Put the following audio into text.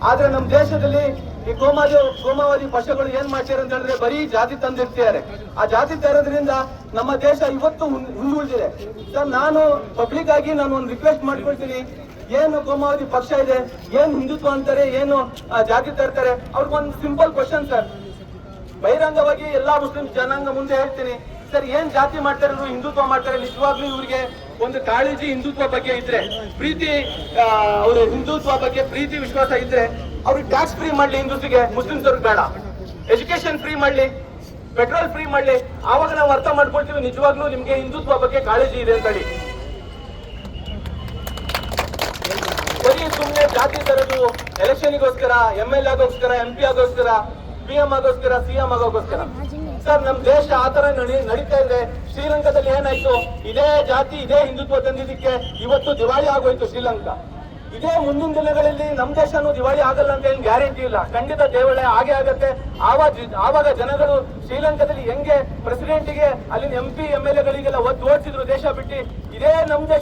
ಆದ್ರೆ ನಮ್ಮ ದೇಶದಲ್ಲಿ ಈ ಕೋಮಾವಾದಿ ಪಕ್ಷಗಳು ಏನ್ ಮಾಡ್ತಾರೆ ಅಂತ ಹೇಳಿದ್ರೆ ಬರೀ ಜಾತಿ ತಂದಿರ್ತಾರೆ. ಆ ಜಾತಿ ತರೋದ್ರಿಂದ ನಮ್ಮ ದೇಶ ಇವತ್ತು ಹಿಂದುಳಿದಿದೆ. ಸರ್, ನಾನು ಪಬ್ಲಿಕ್ ಆಗಿ ನಾನು ಒಂದು ರಿಕ್ವೆಸ್ಟ್ ಮಾಡ್ಕೊಳ್ತೀನಿ. ಏನು ಕೋಮಾವಧಿ ಪಕ್ಷ ಇದೆ, ಏನು ಹಿಂದುತ್ವ ಅಂತಾರೆ, ಏನು ಜಾತಿ ತರ್ತಾರೆ, ಅವ್ರಿಗೊಂದು ಸಿಂಪಲ್ ಕ್ವಶನ್ ಸರ್. ಬಹಿರಂಗವಾಗಿ ಎಲ್ಲಾ ಮುಸ್ಲಿಂ ಜನಾಂಗ ಮುಂದೆ ಹೇಳ್ತೀನಿ ಸರ್, ಏನ್ ಜಾತಿ ಮಾಡ್ತಾರೆ, ಹಿಂದುತ್ವ ಮಾಡ್ತಾರೆ. ನಿಜವಾಗ್ಲೂ ಇವ್ರಿಗೆ ಒಂದು ಕಾಳಜಿ ಹಿಂದುತ್ವ ಬಗ್ಗೆ ಇದ್ರೆ, ಪ್ರೀತಿ, ಅವ್ರ ಹಿಂದುತ್ವ ಬಗ್ಗೆ ಪ್ರೀತಿ ವಿಶ್ವಾಸ ಇದ್ರೆ ಅವ್ರಿಗೆ ಟ್ಯಾಕ್ಸ್ ಫ್ರೀ ಮಾಡ್ಲಿ, ಹಿಂದೂಸಿಗೆ, ಮುಸ್ಲಿಮ್ಸ್ ಅವ್ರಿಗೆ ಬೇಡ. ಎಜುಕೇಶನ್ ಫ್ರೀ ಮಾಡ್ಲಿ, ಪೆಟ್ರೋಲ್ ಫ್ರೀ ಮಾಡ್ಲಿ. ಆವಾಗ ನಾವು ಅರ್ಥ ಮಾಡ್ಕೊಳ್ತೀವಿ ನಿಜವಾಗ್ಲೂ ನಿಮ್ಗೆ ಹಿಂದುತ್ವ ಬಗ್ಗೆ ಕಾಳಜಿ ಇದೆ ಅಂತ ಹೇಳಿ. ಬರೀ ಸುಮ್ಮನೆ ಜಾತಿ ತರದು ಎಲೆಕ್ಷನ್ಗೋಸ್ಕರ, MLA ಆಗೋಸ್ಕರ, MP ಆಗೋಸ್ಕರ, PM ಆಗೋಸ್ಕರ, CM ಆಗೋಸ್ಕರ. ಸರ್, ನಮ್ ದೇಶ ಆತರ ನಡೀತಾ ಇದೆ. ಶ್ರೀಲಂಕಾದಲ್ಲಿ ಏನಾಯ್ತು, ಇದೇ ಜಾತಿ ಇದೇ ಹಿಂದುತ್ವ ತಂದಿದ್ದಕ್ಕೆ ಇವತ್ತು ದಿವಾಳಿ ಆಗೋಯ್ತು ಶ್ರೀಲಂಕಾ. ಇದೇ ಮುಂದಿನ ದಿನಗಳಲ್ಲಿ ನಮ್ ದೇಶನೂ ದಿವಾಳಿ ಆಗಲ್ಲ ಅಂತ ಏನು ಗ್ಯಾರಂಟಿ ಇಲ್ಲ. ಖಂಡಿತ ದೇವಳೆ ಹಾಗೆ ಆಗತ್ತೆ. ಆವಾಗ ಜನಗಳು ಶ್ರೀಲಂಕಾದಲ್ಲಿ ಹೆಂಗೆ ಪ್ರೆಸಿಡೆಂಟ್ಗೆ, ಅಲ್ಲಿನ MP MLA ಗಳಿಗೆಲ್ಲ ಓದಿಸಿದ್ರು ದೇಶ ಬಿಟ್ಟು, ಇದೇ ನಮ್ ದೇಶ